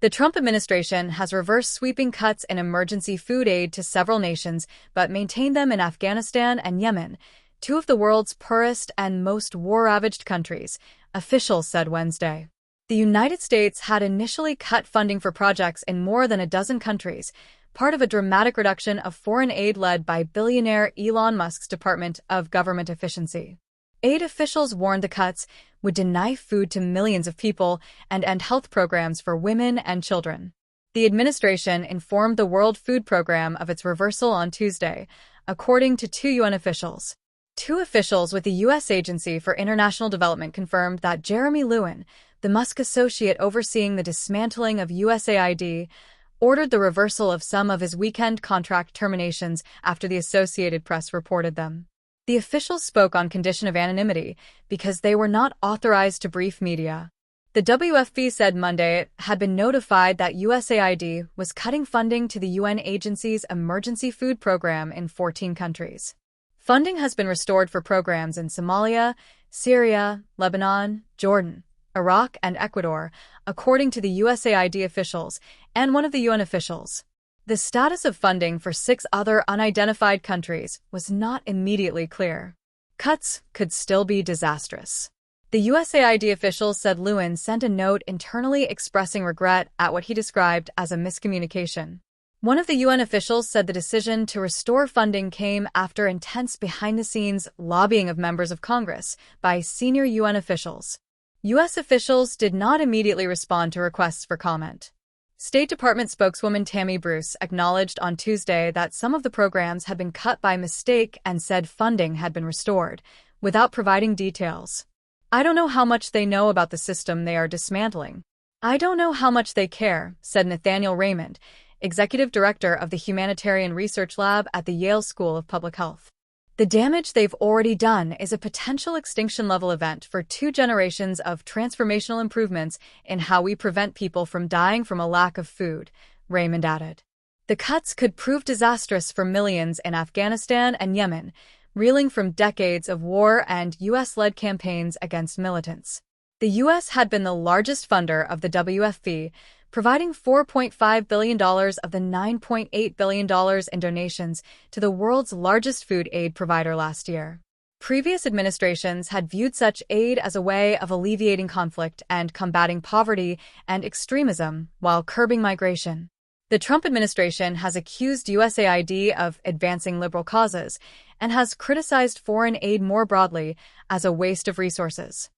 The Trump administration has reversed sweeping cuts in emergency food aid to several nations, but maintained them in Afghanistan and Yemen, two of the world's poorest and most war-ravaged countries, officials said Wednesday. The United States had initially cut funding for projects in more than a dozen countries, part of a dramatic reduction of foreign aid led by billionaire Elon Musk's Department of Government Efficiency. Aid officials warned the cuts would deny food to millions of people and end health programs for women and children. The administration informed the World Food Program of its reversal on Tuesday, according to two UN officials. Two officials with the U.S. Agency for International Development confirmed that Jeremy Lewin, the Musk associate overseeing the dismantling of USAID, ordered the reversal of some of his weekend contract terminations after the Associated Press reported them. The officials spoke on condition of anonymity because they were not authorized to brief media. The WFP said Monday it had been notified that USAID was cutting funding to the UN agency's emergency food program in 14 countries. Funding has been restored for programs in Somalia, Syria, Lebanon, Jordan, Iraq, and Ecuador, according to the USAID officials and one of the UN officials. The status of funding for 6 other unidentified countries was not immediately clear. Cuts could still be disastrous. The USAID officials said Lewin sent a note internally expressing regret at what he described as a miscommunication. One of the UN officials said the decision to restore funding came after intense behind-the-scenes lobbying of members of Congress by senior UN officials. U.S. officials did not immediately respond to requests for comment. State Department spokeswoman Tammy Bruce acknowledged on Tuesday that some of the programs had been cut by mistake and said funding had been restored, without providing details. "I don't know how much they know about the system they are dismantling. I don't know how much they care," said Nathaniel Raymond, executive director of the Humanitarian Research Lab at the Yale School of Public Health. "The damage they've already done is a potential extinction-level event for 2 generations of transformational improvements in how we prevent people from dying from a lack of food," Raymond added. The cuts could prove disastrous for millions in Afghanistan and Yemen, reeling from decades of war and U.S.-led campaigns against militants. The U.S. had been the largest funder of the WFP, providing $4.5 billion of the $9.8 billion in donations to the world's largest food aid provider last year. Previous administrations had viewed such aid as a way of alleviating conflict and combating poverty and extremism while curbing migration. The Trump administration has accused USAID of advancing liberal causes and has criticized foreign aid more broadly as a waste of resources.